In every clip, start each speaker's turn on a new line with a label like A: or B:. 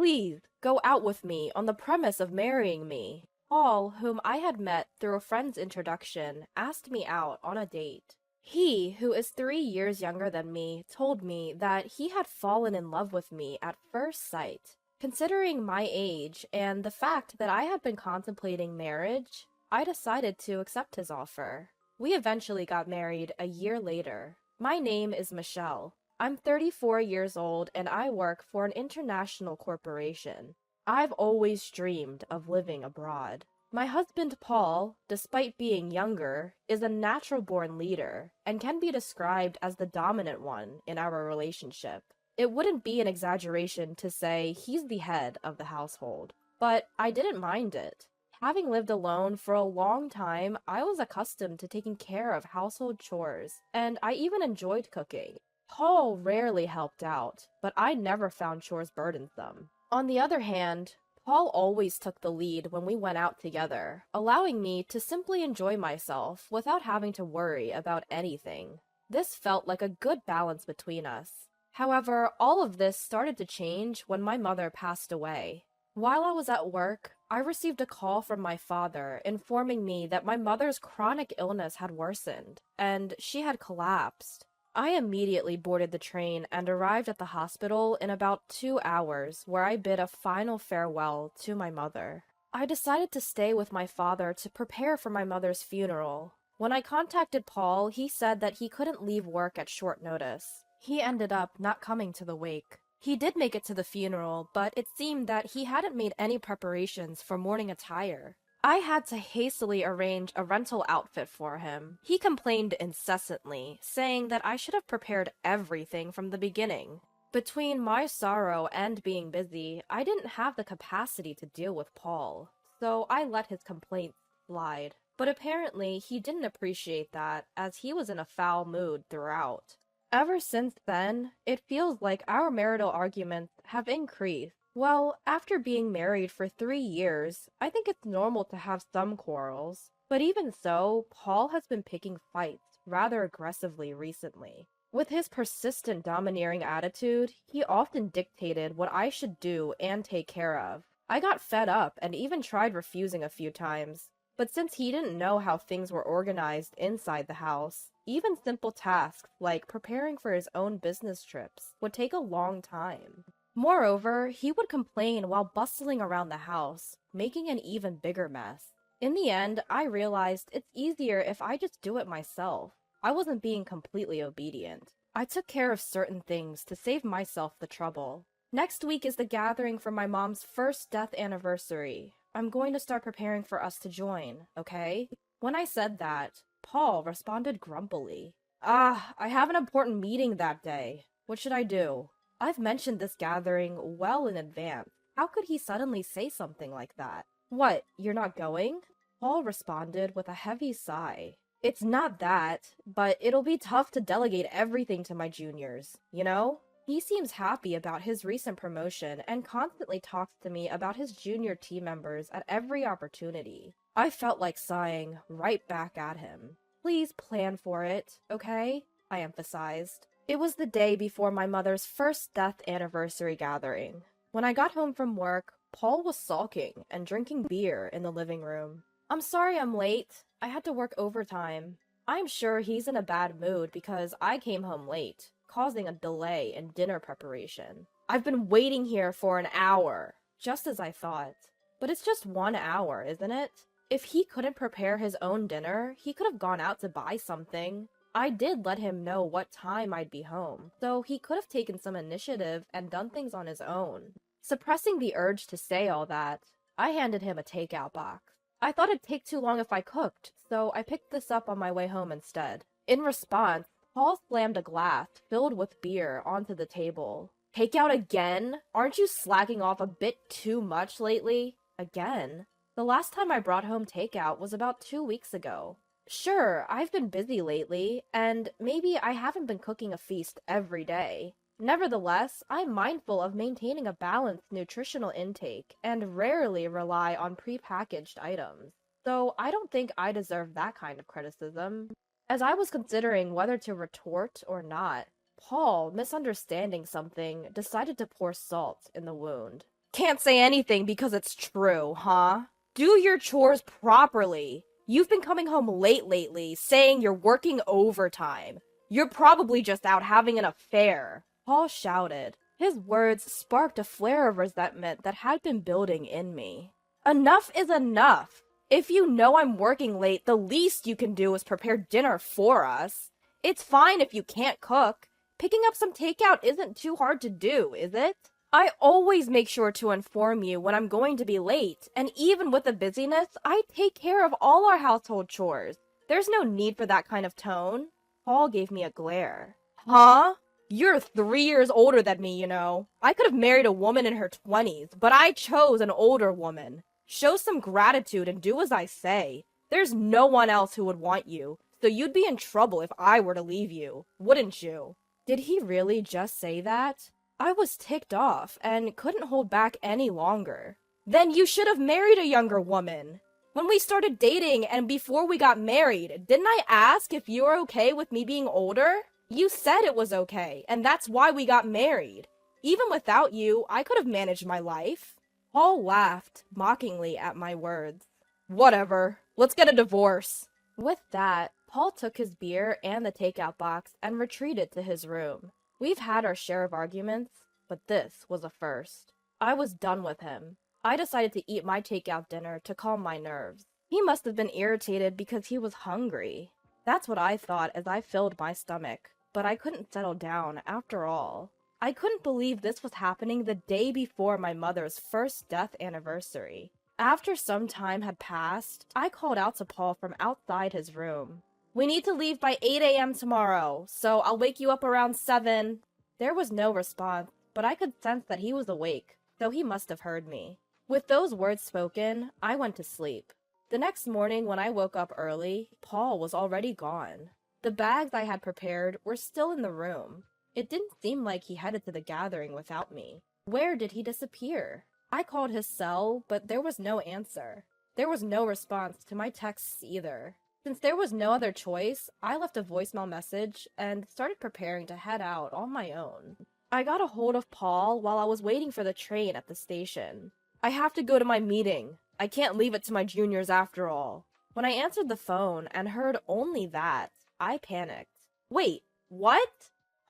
A: Please, go out with me on the premise of marrying me. Paul, whom I had met through a friend's introduction, asked me out on a date. He, who is 3 years younger than me, told me that he had fallen in love with me at first sight. Considering my age and the fact that I had been contemplating marriage, I decided to accept his offer. We eventually got married a year later. My name is Michelle. I'm 34 years old and I work for an international corporation. I've always dreamed of living abroad. My husband Paul, despite being younger, is a natural-born leader and can be described as the dominant one in our relationship. It wouldn't be an exaggeration to say he's the head of the household, but I didn't mind it. Having lived alone for a long time, I was accustomed to taking care of household chores, and I even enjoyed cooking. Paul rarely helped out, but I never found chores burdensome. On the other hand, Paul always took the lead when we went out together, allowing me to simply enjoy myself without having to worry about anything. This felt like a good balance between us. However, all of this started to change when my mother passed away. While I was at work, I received a call from my father informing me that my mother's chronic illness had worsened, and she had collapsed. I immediately boarded the train and arrived at the hospital in about 2 hours, where I bid a final farewell to my mother. I decided to stay with my father to prepare for my mother's funeral. When I contacted Paul, he said that he couldn't leave work at short notice. He ended up not coming to the wake. He did make it to the funeral, but it seemed that he hadn't made any preparations for mourning attire. I had to hastily arrange a rental outfit for him. He complained incessantly, saying that I should have prepared everything from the beginning. Between my sorrow and being busy, I didn't have the capacity to deal with Paul, so I let his complaints slide. But apparently, he didn't appreciate that, as he was in a foul mood throughout. Ever since then, it feels like our marital arguments have increased. Well, after being married for 3 years, I think it's normal to have some quarrels. But even so, Paul has been picking fights rather aggressively recently. With his persistent domineering attitude, he often dictated what I should do and take care of. I got fed up and even tried refusing a few times. But since he didn't know how things were organized inside the house, even simple tasks like preparing for his own business trips would take a long time. Moreover, he would complain while bustling around the house, making an even bigger mess. In the end, I realized it's easier if I just do it myself. I wasn't being completely obedient. I took care of certain things to save myself the trouble. Next week is the gathering for my mom's first death anniversary. I'm going to start preparing for us to join, okay? When I said that, Paul responded grumpily. I have an important meeting that day. What should I do? I've mentioned this gathering well in advance. How could he suddenly say something like that? What, you're not going? Paul responded with a heavy sigh. It's not that, but it'll be tough to delegate everything to my juniors, you know? He seems happy about his recent promotion and constantly talks to me about his junior team members at every opportunity. I felt like sighing right back at him. Please plan for it, okay? I emphasized. It was the day before my mother's first death anniversary gathering. When I got home from work, Paul was sulking and drinking beer in the living room. I'm sorry I'm late. I had to work overtime. I'm sure he's in a bad mood because I came home late, causing a delay in dinner preparation. I've been waiting here for an hour, just as I thought. But it's just 1 hour, isn't it? If he couldn't prepare his own dinner, he could have gone out to buy something. I did let him know what time I'd be home, so he could have taken some initiative and done things on his own. Suppressing the urge to say all that, I handed him a takeout box. I thought it'd take too long if I cooked, so I picked this up on my way home instead. In response, Paul slammed a glass filled with beer onto the table. Takeout again? Aren't you slacking off a bit too much lately? Again? The last time I brought home takeout was about 2 weeks ago. Sure, I've been busy lately, and maybe I haven't been cooking a feast every day. Nevertheless, I'm mindful of maintaining a balanced nutritional intake and rarely rely on prepackaged items. So I don't think I deserve that kind of criticism. As I was considering whether to retort or not, Paul, misunderstanding something, decided to pour salt in the wound. Can't say anything because it's true, huh? Do your chores properly. You've been coming home late lately, saying you're working overtime. You're probably just out having an affair, Paul shouted. His words sparked a flare of resentment that had been building in me. Enough is enough. If you know I'm working late, the least you can do is prepare dinner for us. It's fine if you can't cook. Picking up some takeout isn't too hard to do, is it? I always make sure to inform you when I'm going to be late, and even with the busyness, I take care of all our household chores. There's no need for that kind of tone. Paul gave me a glare. Huh? You're 3 years older than me, you know. I could have married a woman in her 20s, but I chose an older woman. Show some gratitude and do as I say. There's no one else who would want you, so you'd be in trouble if I were to leave you, wouldn't you? Did he really just say that? I was ticked off and couldn't hold back any longer. Then you should have married a younger woman. When we started dating and before we got married, didn't I ask if you were okay with me being older? You said it was okay, and that's why we got married. Even without you, I could have managed my life. Paul laughed mockingly at my words. Whatever. Let's get a divorce. With that, Paul took his beer and the takeout box and retreated to his room. We've had our share of arguments, but this was a first. I was done with him. I decided to eat my takeout dinner to calm my nerves. He must have been irritated because he was hungry. That's what I thought as I filled my stomach, but I couldn't settle down after all. I couldn't believe this was happening the day before my mother's first death anniversary. After some time had passed, I called out to Paul from outside his room. We need to leave by 8 a.m. tomorrow, so I'll wake you up around 7. There was no response, but I could sense that he was awake, so he must have heard me. With those words spoken, I went to sleep. The next morning when I woke up early, Paul was already gone. The bags I had prepared were still in the room. It didn't seem like he headed to the gathering without me. Where did he disappear? I called his cell, but there was no answer. There was no response to my texts either. Since there was no other choice, I left a voicemail message and started preparing to head out on my own. I got a hold of Paul while I was waiting for the train at the station. I have to go to my meeting. I can't leave it to my juniors after all. When I answered the phone and heard only that, I panicked. Wait, what?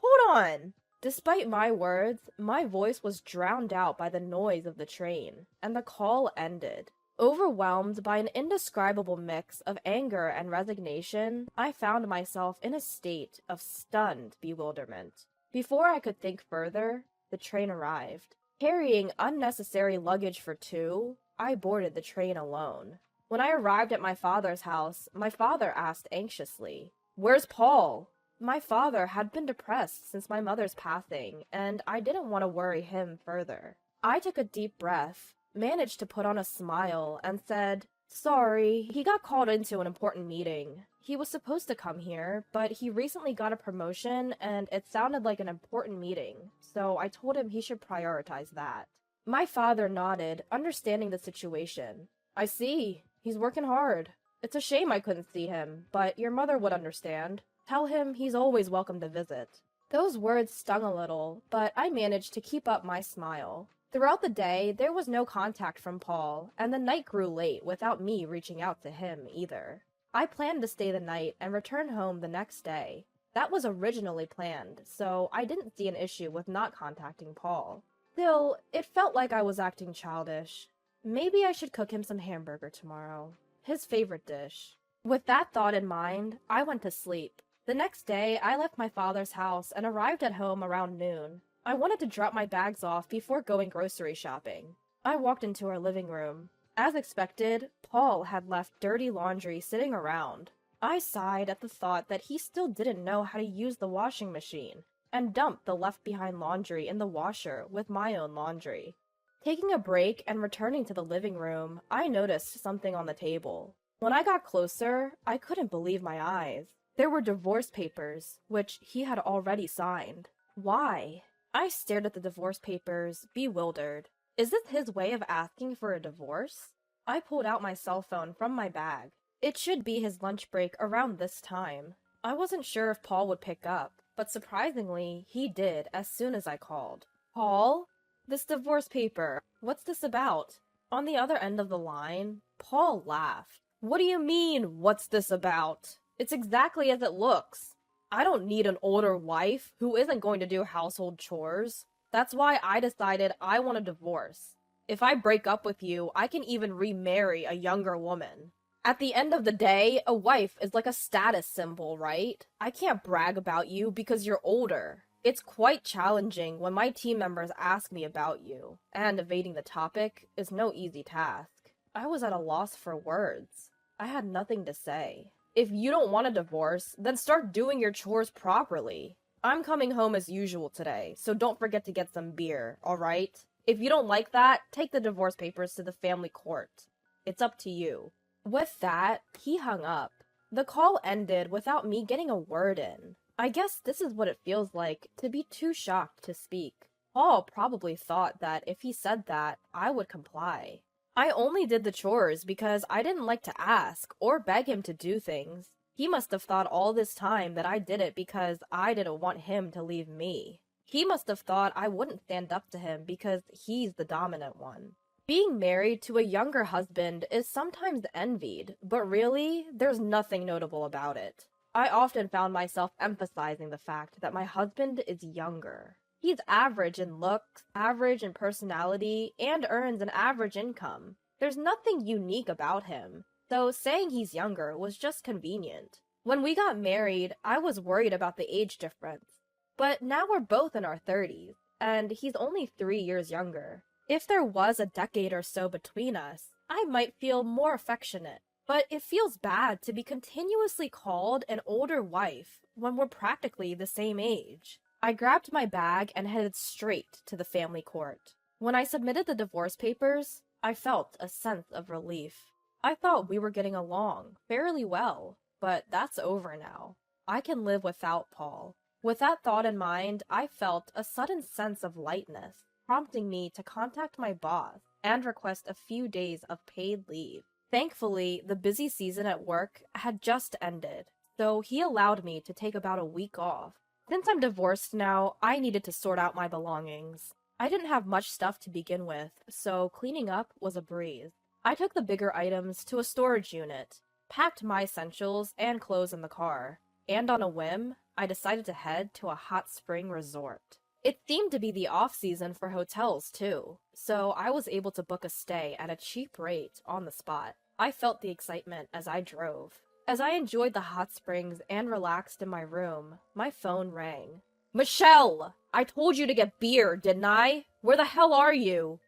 A: Hold on! Despite my words, my voice was drowned out by the noise of the train, and the call ended. Overwhelmed by an indescribable mix of anger and resignation, I found myself in a state of stunned bewilderment. Before I could think further, the train arrived. Carrying unnecessary luggage for two, I boarded the train alone. When I arrived at my father's house, my father asked anxiously, "Where's Paul?" My father had been depressed since my mother's passing, and I didn't want to worry him further. I took a deep breath, managed to put on a smile, and said, "Sorry, he got called into an important meeting. He was supposed to come here, but he recently got a promotion and it sounded like an important meeting, so I told him he should prioritize that." My father nodded, understanding the situation. "I see. He's working hard. It's a shame I couldn't see him, but your mother would understand. Tell him he's always welcome to visit." Those words stung a little, but I managed to keep up my smile. Throughout the day, there was no contact from Paul, and the night grew late without me reaching out to him either. I planned to stay the night and return home the next day. That was originally planned, so I didn't see an issue with not contacting Paul. Still, it felt like I was acting childish. Maybe I should cook him some hamburger tomorrow. His favorite dish. With that thought in mind, I went to sleep. The next day, I left my father's house and arrived at home around noon. I wanted to drop my bags off before going grocery shopping. I walked into our living room. As expected, Paul had left dirty laundry sitting around. I sighed at the thought that he still didn't know how to use the washing machine, and dumped the left-behind laundry in the washer with my own laundry. Taking a break and returning to the living room, I noticed something on the table. When I got closer, I couldn't believe my eyes. There were divorce papers, which he had already signed. Why? I stared at the divorce papers, bewildered. Is this his way of asking for a divorce? I pulled out my cell phone from my bag. It should be his lunch break around this time. I wasn't sure if Paul would pick up, but surprisingly, he did as soon as I called. "Paul?" This divorce paper. What's this about? On the other end of the line, Paul laughed. What do you mean, what's this about? It's exactly as it looks. I don't need an older wife who isn't going to do household chores. That's why I decided I want a divorce. If I break up with you, I can even remarry a younger woman. At the end of the day, a wife is like a status symbol, right? I can't brag about you because you're older. It's quite challenging when my team members ask me about you, and evading the topic is no easy task. I was at a loss for words. I had nothing to say. If you don't want a divorce, then start doing your chores properly. I'm coming home as usual today, so don't forget to get some beer, alright? If you don't like that, take the divorce papers to the family court. It's up to you. With that, he hung up. The call ended without me getting a word in. I guess this is what it feels like to be too shocked to speak. Paul probably thought that if he said that, I would comply. I only did the chores because I didn't like to ask or beg him to do things. He must have thought all this time that I did it because I didn't want him to leave me. He must have thought I wouldn't stand up to him because he's the dominant one. Being married to a younger husband is sometimes envied, but really, there's nothing notable about it. I often found myself emphasizing the fact that my husband is younger. He's average in looks, average in personality, and earns an average income. There's nothing unique about him, so saying he's younger was just convenient. When we got married, I was worried about the age difference. But now we're both in our 30s, and he's only 3 years younger. If there was a decade or so between us, I might feel more affectionate. But it feels bad to be continuously called an older wife when we're practically the same age. I grabbed my bag and headed straight to the family court. When I submitted the divorce papers, I felt a sense of relief. I thought we were getting along fairly well, but that's over now. I can live without Paul. With that thought in mind, I felt a sudden sense of lightness, prompting me to contact my boss and request a few days of paid leave. Thankfully, the busy season at work had just ended, so he allowed me to take about a week off. Since I'm divorced now, I needed to sort out my belongings. I didn't have much stuff to begin with, so cleaning up was a breeze. I took the bigger items to a storage unit, packed my essentials and clothes in the car, and on a whim, I decided to head to a hot spring resort. It seemed to be the off-season for hotels, too, so I was able to book a stay at a cheap rate on the spot. I felt the excitement as I drove. As I enjoyed the hot springs and relaxed in my room, my phone rang. Michelle! I told you to get beer, didn't I? Where the hell are you?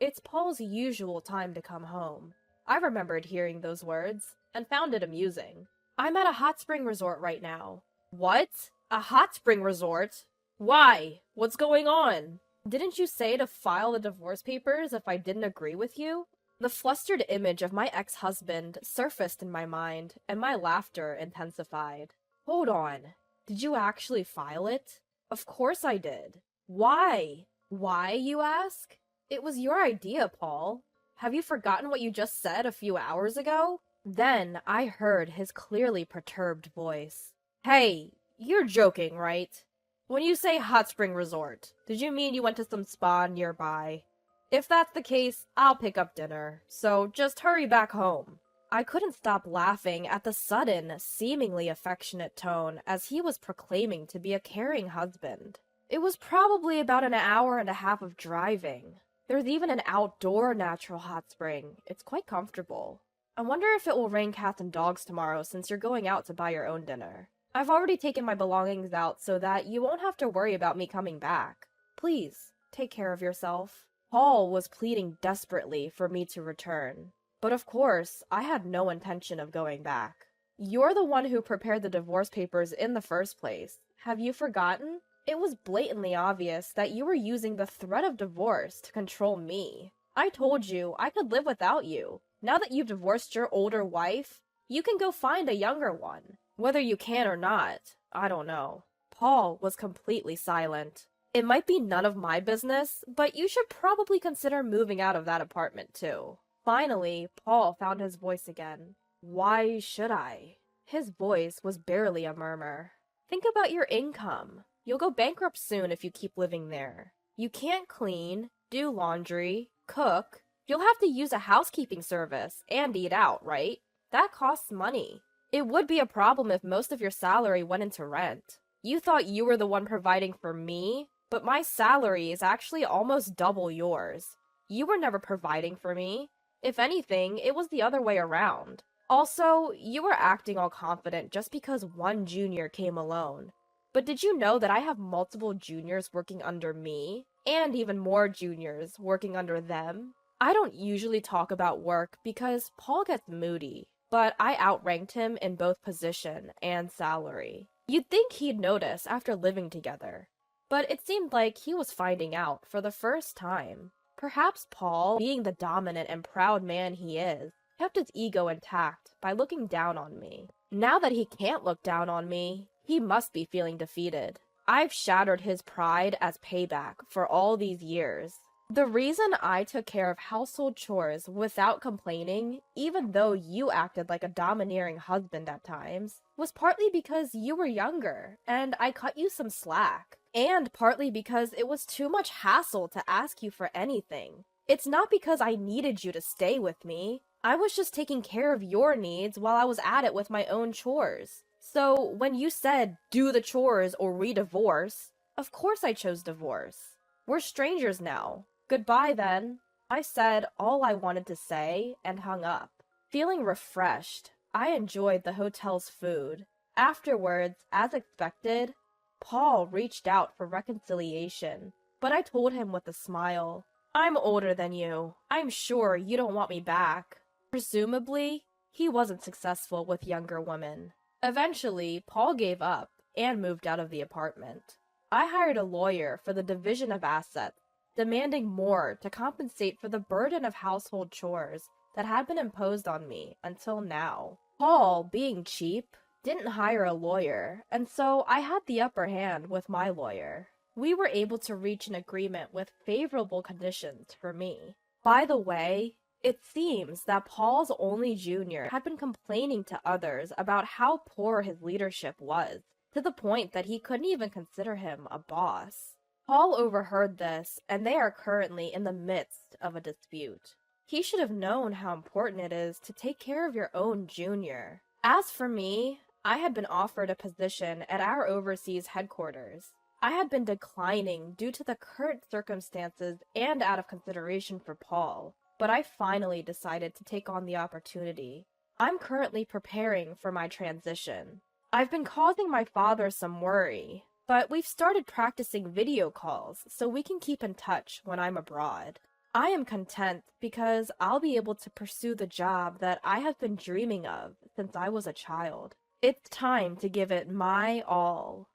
A: It's Paul's usual time to come home. I remembered hearing those words, and found it amusing. I'm at a hot spring resort right now. What? A hot spring resort? Why? What's going on? Didn't you say to file the divorce papers if I didn't agree with you? The flustered image of my ex-husband surfaced in my mind, and my laughter intensified. Hold on. Did you actually file it? Of course I did. Why? Why, you ask? It was your idea, Paul. Have you forgotten what you just said a few hours ago? Then I heard his clearly perturbed voice. Hey, you're joking, right? When you say hot spring resort, did you mean you went to some spa nearby? If that's the case, I'll pick up dinner, so just hurry back home. I couldn't stop laughing at the sudden, seemingly affectionate tone as he was proclaiming to be a caring husband. It was probably about an hour and a half of driving. There's even an outdoor natural hot spring. It's quite comfortable. I wonder if it will rain cats and dogs tomorrow since you're going out to buy your own dinner. I've already taken my belongings out so that you won't have to worry about me coming back. Please, take care of yourself. Paul was pleading desperately for me to return. But of course, I had no intention of going back. You're the one who prepared the divorce papers in the first place. Have you forgotten? It was blatantly obvious that you were using the threat of divorce to control me. I told you I could live without you. Now that you've divorced your older wife, you can go find a younger one. Whether you can or not, I don't know. Paul was completely silent. It might be none of my business, but you should probably consider moving out of that apartment too. Finally, Paul found his voice again. Why should I? His voice was barely a murmur. Think about your income. You'll go bankrupt soon if you keep living there. You can't clean, do laundry, cook. You'll have to use a housekeeping service and eat out, right? That costs money. It would be a problem if most of your salary went into rent. You thought you were the one providing for me, but my salary is actually almost double yours. You were never providing for me. If anything, it was the other way around. Also, you were acting all confident just because one junior came alone. But did you know that I have multiple juniors working under me, and even more juniors working under them? I don't usually talk about work because Paul gets moody, but I outranked him in both position and salary. You'd think he'd notice after living together, but it seemed like he was finding out for the first time. Perhaps Paul, being the dominant and proud man he is, kept his ego intact by looking down on me. Now that he can't look down on me, he must be feeling defeated. I've shattered his pride as payback for all these years. The reason I took care of household chores without complaining, even though you acted like a domineering husband at times, was partly because you were younger, and I cut you some slack, and partly because it was too much hassle to ask you for anything. It's not because I needed you to stay with me. I was just taking care of your needs while I was at it with my own chores. So, when you said, do the chores or we divorce, of course I chose divorce. We're strangers now. Goodbye then. I said all I wanted to say and hung up. Feeling refreshed, I enjoyed the hotel's food. Afterwards, as expected, Paul reached out for reconciliation, but I told him with a smile, I'm older than you. I'm sure you don't want me back. Presumably, he wasn't successful with younger women. Eventually, Paul gave up and moved out of the apartment. I hired a lawyer for the division of assets, demanding more to compensate for the burden of household chores that had been imposed on me until now. Paul, being cheap, didn't hire a lawyer, and so I had the upper hand with my lawyer. We were able to reach an agreement with favorable conditions for me. By the way, it seems that Paul's only junior had been complaining to others about how poor his leadership was, to the point that he couldn't even consider him a boss. Paul overheard this, and they are currently in the midst of a dispute. He should have known how important it is to take care of your own junior. As for me, I had been offered a position at our overseas headquarters. I had been declining due to the current circumstances and out of consideration for Paul, but I finally decided to take on the opportunity. I'm currently preparing for my transition. I've been causing my father some worry, but we've started practicing video calls so we can keep in touch when I'm abroad. I am content because I'll be able to pursue the job that I have been dreaming of since I was a child. It's time to give it my all.